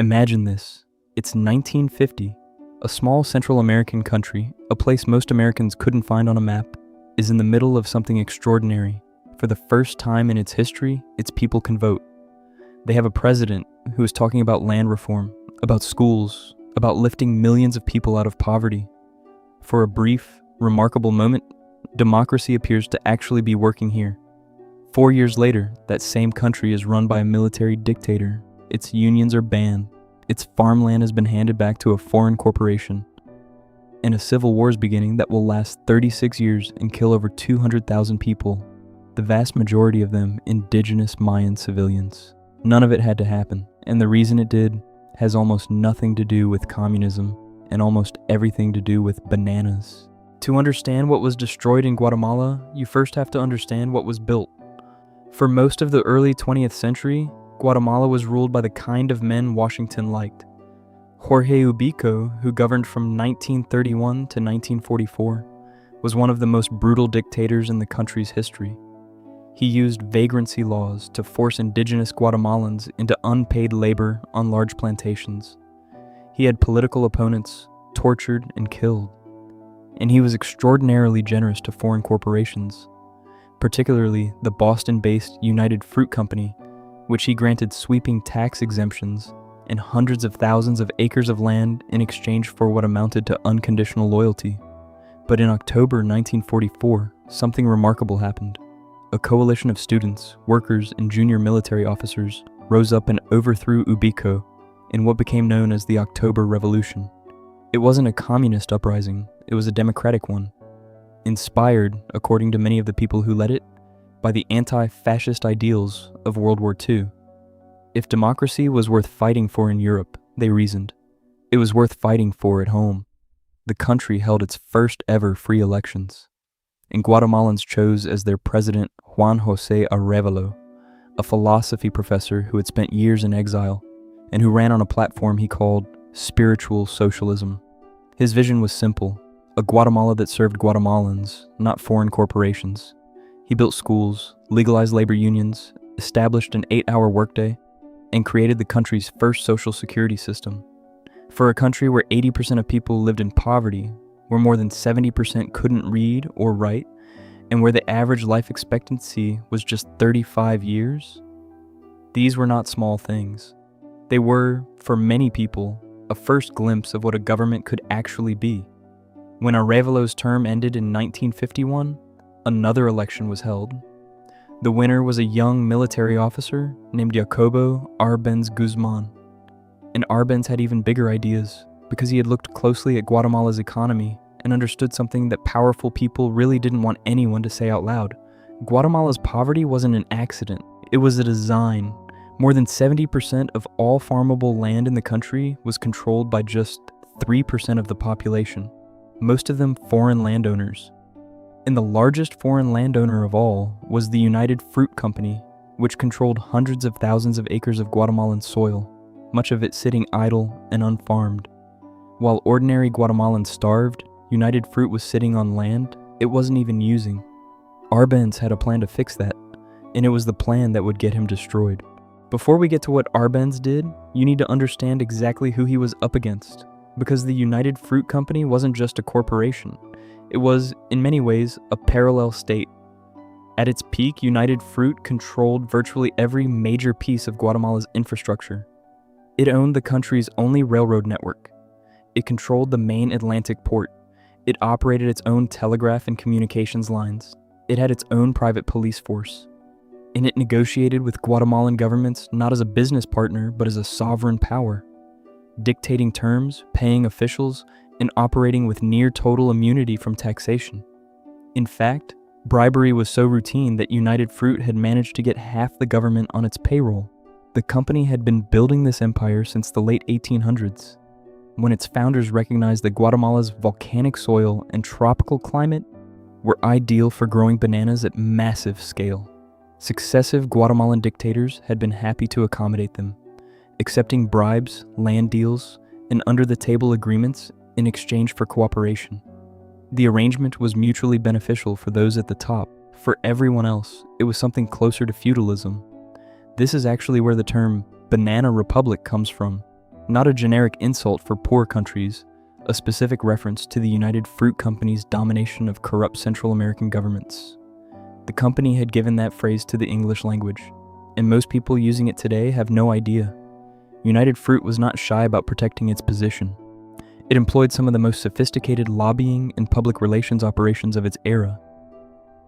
Imagine this. It's 1950. A small Central American country, a place most Americans couldn't find on a map, is in the middle of something extraordinary. For the first time in its history, its people can vote. They have a president who is talking about land reform, about schools, about lifting millions of people out of poverty. For a brief, remarkable moment, democracy appears to actually be working here. 4 years later, that same country is run by a military dictator. Its unions are banned. Its farmland has been handed back to a foreign corporation. And a civil war is beginning that will last 36 years and kill over 200,000 people, the vast majority of them indigenous Mayan civilians. None of it had to happen, and the reason it did has almost nothing to do with communism and almost everything to do with bananas. To understand what was destroyed in Guatemala, you first have to understand what was built. For most of the early 20th century, Guatemala was ruled by the kind of men Washington liked. Jorge Ubico, who governed from 1931 to 1944, was one of the most brutal dictators in the country's history. He used vagrancy laws to force indigenous Guatemalans into unpaid labor on large plantations. He had political opponents tortured and killed. And he was extraordinarily generous to foreign corporations, particularly the Boston-based United Fruit Company, which he granted sweeping tax exemptions and hundreds of thousands of acres of land in exchange for what amounted to unconditional loyalty. But in October 1944, something remarkable happened. A coalition of students, workers, and junior military officers rose up and overthrew Ubico in what became known as the October Revolution. It wasn't a communist uprising, it was a democratic one, inspired, according to many of the people who led it, by the anti-fascist ideals of World War II. If democracy was worth fighting for in Europe, they reasoned, it was worth fighting for at home. The country held its first ever free elections, and Guatemalans chose as their president Juan José Arevalo, a philosophy professor who had spent years in exile and who ran on a platform he called spiritual socialism. His vision was simple, a Guatemala that served Guatemalans, not foreign corporations. He built schools, legalized labor unions, established an 8-hour workday, and created the country's first social security system. For a country where 80% of people lived in poverty, where more than 70% couldn't read or write, and where the average life expectancy was just 35 years, these were not small things. They were, for many people, a first glimpse of what a government could actually be. When Arevalo's term ended in 1951, another election was held. The winner was a young military officer named Jacobo Arbenz Guzman. And Arbenz had even bigger ideas because he had looked closely at Guatemala's economy and understood something that powerful people really didn't want anyone to say out loud. Guatemala's poverty wasn't an accident, it was a design. More than 70% of all farmable land in the country was controlled by just 3% of the population, most of them foreign landowners. And the largest foreign landowner of all was the United Fruit Company, which controlled hundreds of thousands of acres of Guatemalan soil, much of it sitting idle and unfarmed. While ordinary Guatemalans starved, United Fruit was sitting on land it wasn't even using. Arbenz had a plan to fix that, and it was the plan that would get him destroyed. Before we get to what Arbenz did, you need to understand exactly who he was up against, because the United Fruit Company wasn't just a corporation. It was, in many ways, a parallel state. At its peak, United Fruit controlled virtually every major piece of Guatemala's infrastructure. It owned the country's only railroad network. It controlled the main Atlantic port. It operated its own telegraph and communications lines. It had its own private police force. And it negotiated with Guatemalan governments not as a business partner, but as a sovereign power, dictating terms, paying officials, and operating with near total immunity from taxation. In fact, bribery was so routine that United Fruit had managed to get half the government on its payroll. The company had been building this empire since the late 1800s, when its founders recognized that Guatemala's volcanic soil and tropical climate were ideal for growing bananas at massive scale. Successive Guatemalan dictators had been happy to accommodate them, accepting bribes, land deals, and under-the-table agreements in exchange for cooperation. The arrangement was mutually beneficial for those at the top. For everyone else, it was something closer to feudalism. This is actually where the term banana republic comes from. not a generic insult for poor countries, a specific reference to the United Fruit Company's domination of corrupt Central American governments. The company had given that phrase to the English language, and most people using it today have no idea. United Fruit was not shy about protecting its position. It employed some of the most sophisticated lobbying and public relations operations of its era.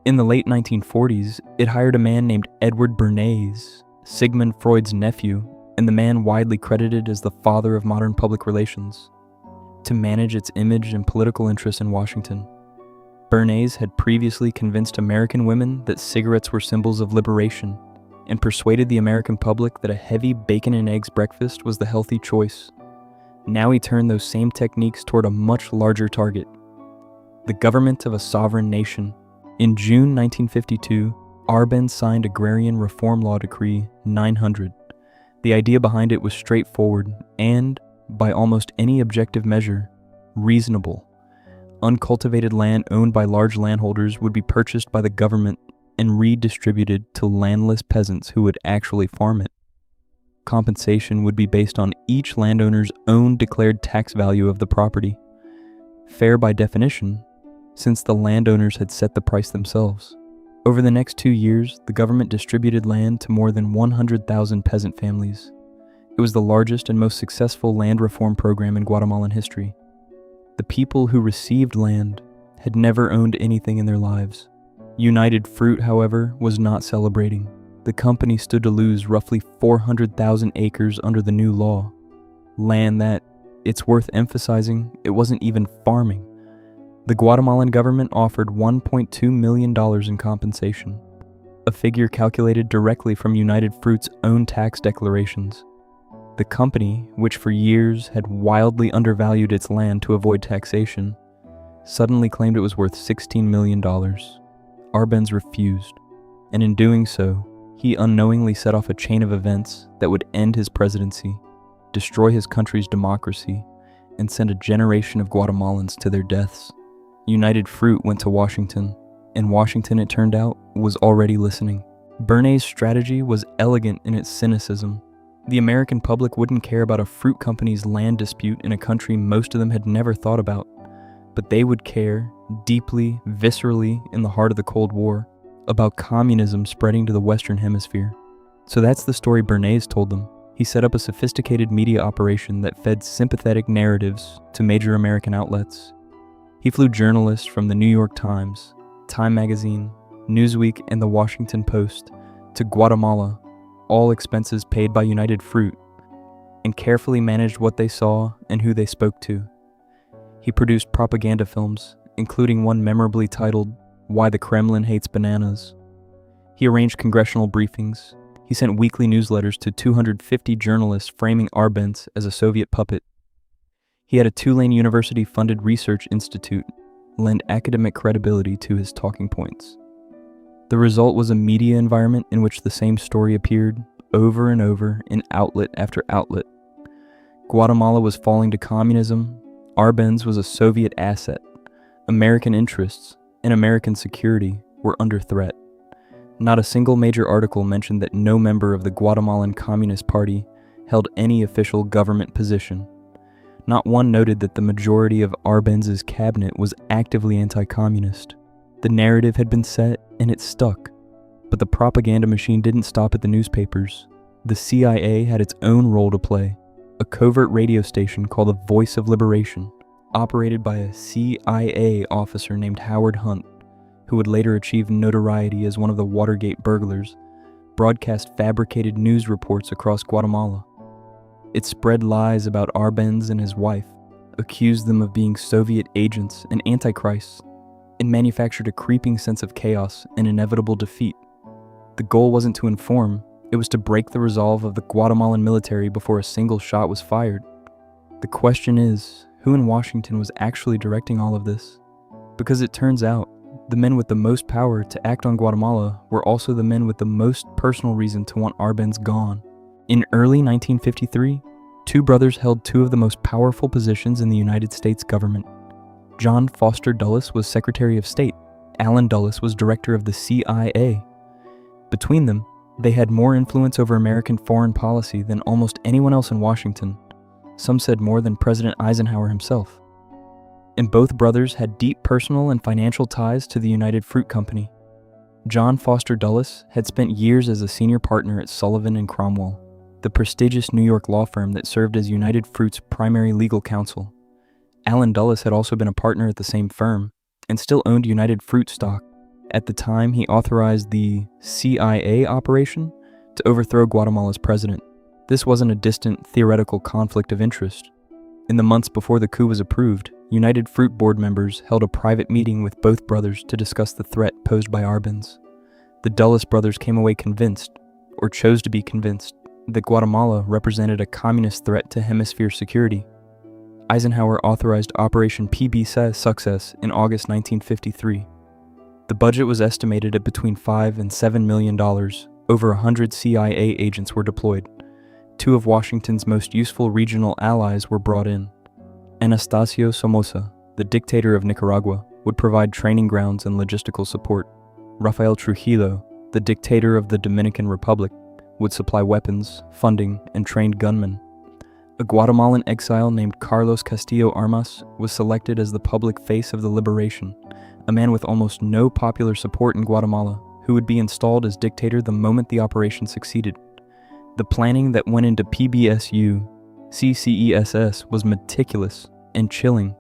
In the late 1940s, it hired a man named Edward Bernays, Sigmund Freud's nephew, and the man widely credited as the father of modern public relations, to manage its image and political interests in Washington. Bernays had previously convinced American women that cigarettes were symbols of liberation, and persuaded the American public that a heavy bacon and eggs breakfast was the healthy choice. Now he turned those same techniques toward a much larger target: the government of a sovereign nation. In June 1952, Arbenz signed Agrarian Reform Law Decree 900. The idea behind it was straightforward and, by almost any objective measure, reasonable. Uncultivated land owned by large landholders would be purchased by the government and redistributed to landless peasants who would actually farm it. Compensation would be based on each landowner's own declared tax value of the property. Fair by definition, since the landowners had set the price themselves. Over the next 2 years, the government distributed land to more than 100,000 peasant families. It was the largest and most successful land reform program in Guatemalan history. The people who received land had never owned anything in their lives. United Fruit, however, was not celebrating. The company stood to lose roughly 400,000 acres under the new law. Land that, it's worth emphasizing, it wasn't even farming. The Guatemalan government offered $1.2 million in compensation, a figure calculated directly from United Fruit's own tax declarations. The company, which for years had wildly undervalued its land to avoid taxation, suddenly claimed it was worth $16 million. Arbenz refused, and in doing so, he unknowingly set off a chain of events that would end his presidency, destroy his country's democracy, and send a generation of Guatemalans to their deaths. United Fruit went to Washington, and Washington, it turned out, was already listening. Bernays' strategy was elegant in its cynicism. The American public wouldn't care about a fruit company's land dispute in a country most of them had never thought about, but they would care, deeply, viscerally, in the heart of the Cold War, about communism spreading to the Western Hemisphere. So that's the story Bernays told them. He set up a sophisticated media operation that fed sympathetic narratives to major American outlets. He flew journalists from the New York Times, Time Magazine, Newsweek, and the Washington Post to Guatemala, all expenses paid by United Fruit, and carefully managed what they saw and who they spoke to. He produced propaganda films, including one memorably titled, "Why the Kremlin Hates Bananas." He arranged congressional briefings. He sent weekly newsletters to 250 journalists framing Arbenz as a Soviet puppet. He had a Tulane University-funded research institute lend academic credibility to his talking points. The result was a media environment in which the same story appeared over and over in outlet after outlet. Guatemala was falling to communism. Arbenz was a Soviet asset. American interests and American security were under threat. Not a single major article mentioned that no member of the Guatemalan Communist Party held any official government position. Not one noted that the majority of Arbenz's cabinet was actively anti-communist. The narrative had been set, and it stuck. But the propaganda machine didn't stop at the newspapers. The CIA had its own role to play, a covert radio station called the Voice of Liberation, operated by a CIA officer named Howard Hunt, who would later achieve notoriety as one of the Watergate burglars, broadcast fabricated news reports across Guatemala. It spread lies about Arbenz and his wife, accused them of being Soviet agents and antichrists, and manufactured a creeping sense of chaos and inevitable defeat. The goal wasn't to inform, it was to break the resolve of the Guatemalan military before a single shot was fired. The question is, who in Washington was actually directing all of this? Because it turns out, the men with the most power to act on Guatemala were also the men with the most personal reason to want Arbenz gone. In early 1953, two brothers held two of the most powerful positions in the United States government. John Foster Dulles was Secretary of State. Allen Dulles was director of the CIA. Between them, they had more influence over American foreign policy than almost anyone else in Washington. Some said more than President Eisenhower himself. And both brothers had deep personal and financial ties to the United Fruit Company. John Foster Dulles had spent years as a senior partner at Sullivan and Cromwell, the prestigious New York law firm that served as United Fruit's primary legal counsel. Allen Dulles had also been a partner at the same firm and still owned United Fruit stock. At the time, he authorized the CIA operation to overthrow Guatemala's president. This wasn't a distant, theoretical conflict of interest. In the months before the coup was approved, United Fruit board members held a private meeting with both brothers to discuss the threat posed by Arbenz. The Dulles brothers came away convinced, or chose to be convinced, that Guatemala represented a communist threat to hemisphere security. Eisenhower authorized Operation PB Success in August 1953. The budget was estimated at between $5 and $7 million. Over 100 CIA agents were deployed. Two of Washington's most useful regional allies were brought in. Anastasio Somoza, the dictator of Nicaragua, would provide training grounds and logistical support. Rafael Trujillo, the dictator of the Dominican Republic, would supply weapons, funding, and trained gunmen. A Guatemalan exile named Carlos Castillo Armas was selected as the public face of the liberation, a man with almost no popular support in Guatemala, who would be installed as dictator the moment the operation succeeded. The planning that went into PBSU, CCESS was meticulous and chilling.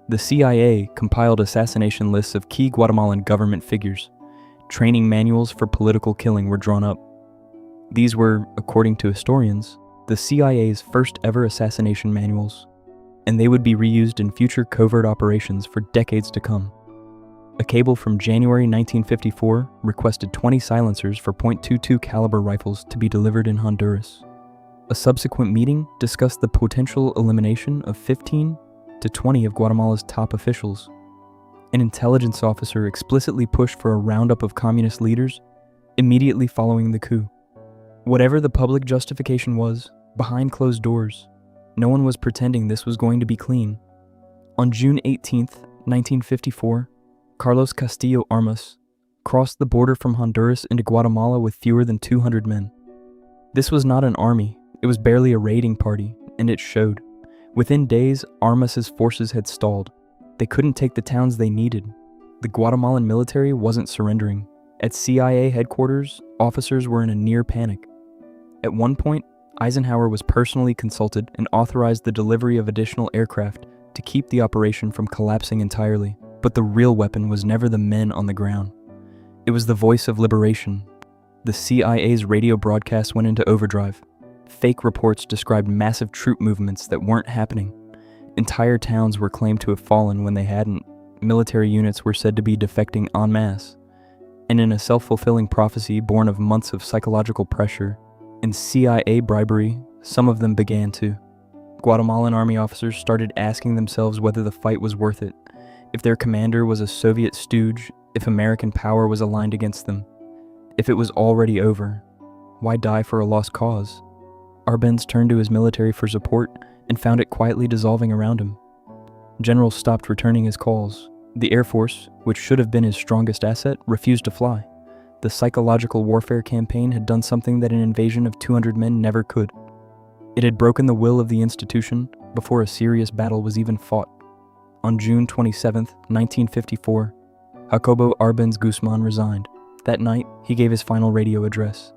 The CIA compiled assassination lists of key Guatemalan government figures. Training manuals for political killing were drawn up. These were, according to historians, the CIA's first ever assassination manuals, and they would be reused in future covert operations for decades to come. A cable from January 1954 requested 20 silencers for .22 caliber rifles to be delivered in Honduras. A subsequent meeting discussed the potential elimination of 15 to 20 of Guatemala's top officials. An intelligence officer explicitly pushed for a roundup of communist leaders immediately following the coup. Whatever the public justification was, behind closed doors, no one was pretending this was going to be clean. On June 18, 1954, Carlos Castillo Armas crossed the border from Honduras into Guatemala with fewer than 200 men. This was not an army, it was barely a raiding party, and it showed. Within days, Armas's forces had stalled. They couldn't take the towns they needed. The Guatemalan military wasn't surrendering. At CIA headquarters, officers were in a near panic. At one point, Eisenhower was personally consulted and authorized the delivery of additional aircraft to keep the operation from collapsing entirely. But the real weapon was never the men on the ground. It was the voice of liberation. The CIA's radio broadcast went into overdrive. Fake reports described massive troop movements that weren't happening. Entire towns were claimed to have fallen when they hadn't. Military units were said to be defecting en masse. And in a self-fulfilling prophecy born of months of psychological pressure and CIA bribery, some of them began to. Guatemalan army officers started asking themselves whether the fight was worth it, if their commander was a Soviet stooge, if American power was aligned against them. If it was already over, why die for a lost cause? Arbenz turned to his military for support and found it quietly dissolving around him. Generals stopped returning his calls. The Air Force, which should have been his strongest asset, refused to fly. The psychological warfare campaign had done something that an invasion of 200 men never could. It had broken the will of the institution before a serious battle was even fought. On June 27, 1954, Jacobo Arbenz Guzman resigned. That night, he gave his final radio address.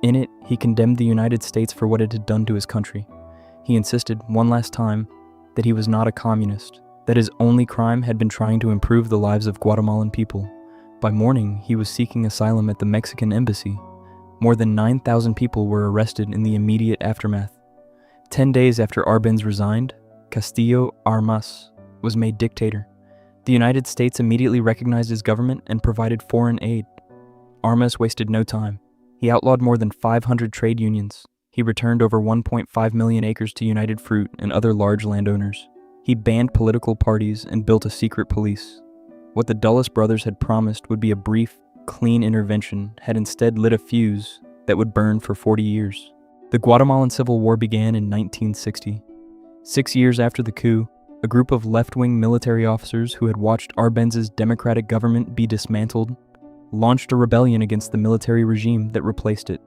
In it, he condemned the United States for what it had done to his country. He insisted, one last time, that he was not a communist, that his only crime had been trying to improve the lives of Guatemalan people. By morning, he was seeking asylum at the Mexican embassy. More than 9,000 people were arrested in the immediate aftermath. 10 days after Arbenz resigned, Castillo Armas was made dictator. The United States immediately recognized his government and provided foreign aid. Armas wasted no time. He outlawed more than 500 trade unions. He returned over 1.5 million acres to United Fruit and other large landowners. He banned political parties and built a secret police. What the Dulles brothers had promised would be a brief, clean intervention had instead lit a fuse that would burn for 40 years. The Guatemalan Civil War began in 1960. 6 years after the coup, a group of left-wing military officers who had watched Arbenz's democratic government be dismantled launched a rebellion against the military regime that replaced it.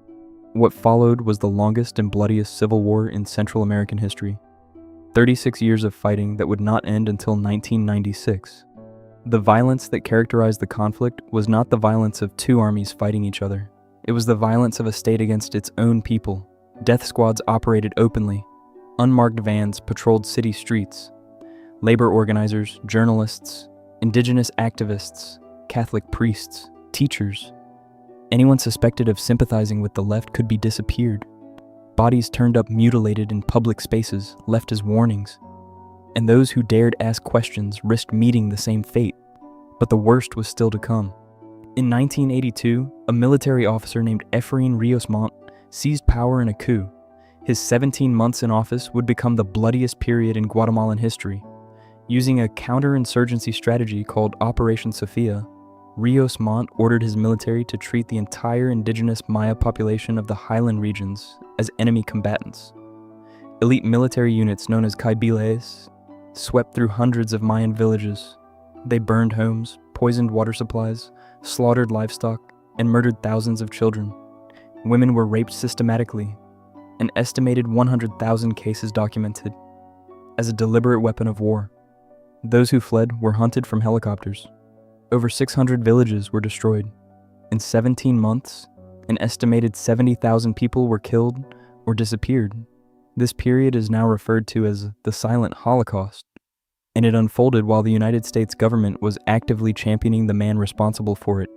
What followed was the longest and bloodiest civil war in Central American history. 36 years of fighting that would not end until 1996. The violence that characterized the conflict was not the violence of two armies fighting each other. It was the violence of a state against its own people. Death squads operated openly. Unmarked vans patrolled city streets. Labor organizers, journalists, indigenous activists, Catholic priests, teachers. Anyone suspected of sympathizing with the left could be disappeared. Bodies turned up mutilated in public spaces, left as warnings. And those who dared ask questions risked meeting the same fate. But the worst was still to come. In 1982, a military officer named Efrain Rios Montt seized power in a coup. His 17 months in office would become the bloodiest period in Guatemalan history. Using a counterinsurgency strategy called Operation Sophia, Rios Montt ordered his military to treat the entire indigenous Maya population of the highland regions as enemy combatants. Elite military units known as Caibiles swept through hundreds of Mayan villages. They burned homes, poisoned water supplies, slaughtered livestock, and murdered thousands of children. Women were raped systematically. An estimated 100,000 cases documented as a deliberate weapon of war. Those who fled were hunted from helicopters. Over 600 villages were destroyed. In 17 months, an estimated 70,000 people were killed or disappeared. This period is now referred to as the Silent Holocaust, and it unfolded while the United States government was actively championing the man responsible for it.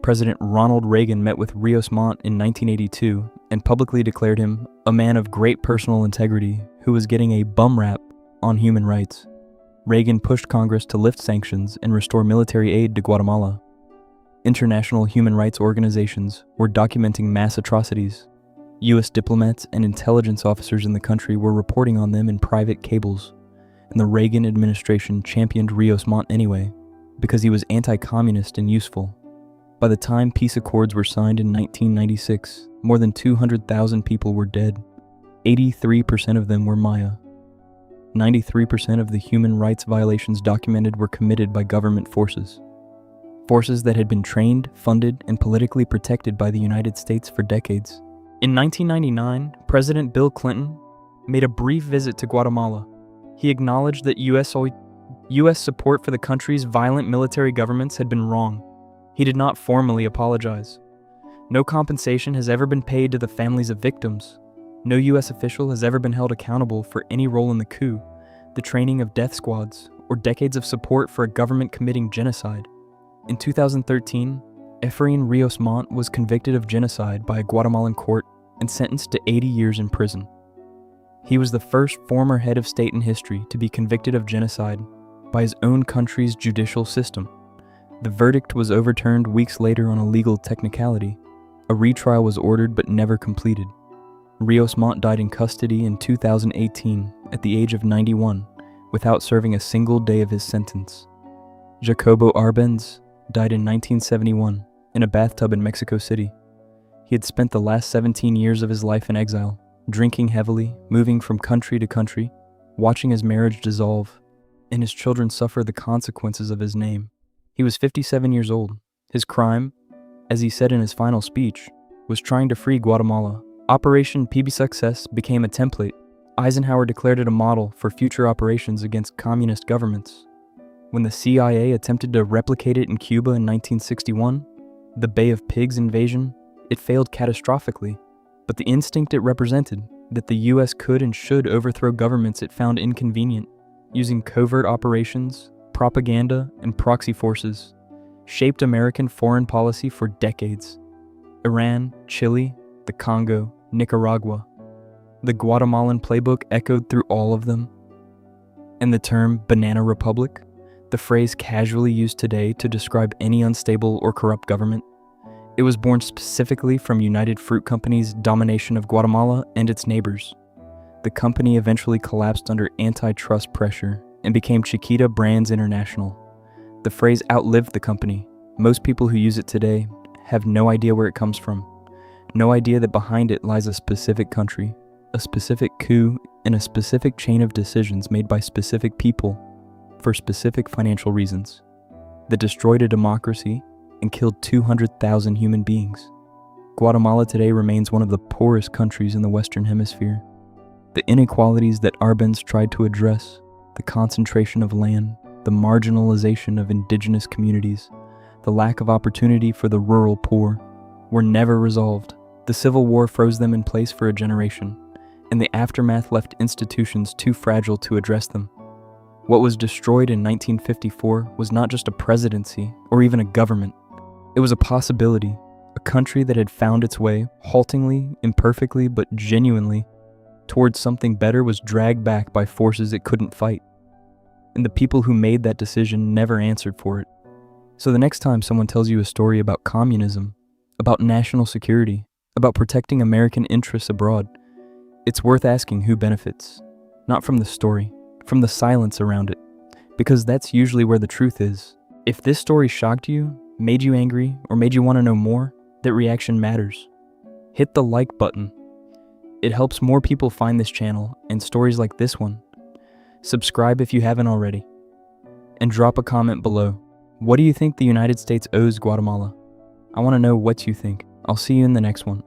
President Ronald Reagan met with Rios Montt in 1982 and publicly declared him a man of great personal integrity who was getting a bum rap on human rights. Reagan pushed Congress to lift sanctions and restore military aid to Guatemala. International human rights organizations were documenting mass atrocities. U.S. diplomats and intelligence officers in the country were reporting on them in private cables, and the Reagan administration championed Rios Montt anyway, because he was anti-communist and useful. By the time peace accords were signed in 1996, more than 200,000 people were dead. 83% of them were Maya. 93% of the human rights violations documented were committed by government forces. Forces that had been trained, funded, and politically protected by the United States for decades. In 1999, President Bill Clinton made a brief visit to Guatemala. He acknowledged that U.S. support for the country's violent military governments had been wrong. He did not formally apologize. No compensation has ever been paid to the families of victims. No U.S. official has ever been held accountable for any role in the coup, the training of death squads, or decades of support for a government committing genocide. In 2013, Efrain Rios Montt was convicted of genocide by a Guatemalan court and sentenced to 80 years in prison. He was the first former head of state in history to be convicted of genocide by his own country's judicial system. The verdict was overturned weeks later on a legal technicality. A retrial was ordered but never completed. Rios Montt died in custody in 2018 at the age of 91 without serving a single day of his sentence. Jacobo Arbenz died in 1971 in a bathtub in Mexico City. He had spent the last 17 years of his life in exile, drinking heavily, moving from country to country, watching his marriage dissolve, and his children suffer the consequences of his name. He was 57 years old. His crime, as he said in his final speech, was trying to free Guatemala. Operation PB Success became a template. Eisenhower declared it a model for future operations against communist governments. When the CIA attempted to replicate it in Cuba in 1961, the Bay of Pigs invasion, it failed catastrophically. But the instinct it represented, that the US could and should overthrow governments it found inconvenient, using covert operations, propaganda, and proxy forces, shaped American foreign policy for decades. Iran, Chile, the Congo, Nicaragua. The Guatemalan playbook echoed through all of them. And the term banana republic, the phrase casually used today to describe any unstable or corrupt government, it was born specifically from United Fruit Company's domination of Guatemala and its neighbors. The company eventually collapsed under antitrust pressure and became Chiquita Brands International. The phrase outlived the company. Most people who use it today have no idea where it comes from. No idea that behind it lies a specific country, a specific coup, and a specific chain of decisions made by specific people for specific financial reasons that destroyed a democracy and killed 200,000 human beings. Guatemala today remains one of the poorest countries in the Western Hemisphere. The inequalities that Arbenz tried to address, the concentration of land, the marginalization of indigenous communities, the lack of opportunity for the rural poor, were never resolved. The Civil War froze them in place for a generation, and the aftermath left institutions too fragile to address them. What was destroyed in 1954 was not just a presidency or even a government. It was a possibility, a country that had found its way, haltingly, imperfectly, but genuinely, towards something better was dragged back by forces it couldn't fight. And the people who made that decision never answered for it. So the next time someone tells you a story about communism, about national security, about protecting American interests abroad, it's worth asking who benefits. Not from the story, from the silence around it. Because that's usually where the truth is. If this story shocked you, made you angry, or made you want to know more, that reaction matters. Hit the like button. It helps more people find this channel and stories like this one. Subscribe if you haven't already. And drop a comment below. What do you think the United States owes Guatemala? I want to know what you think. I'll see you in the next one.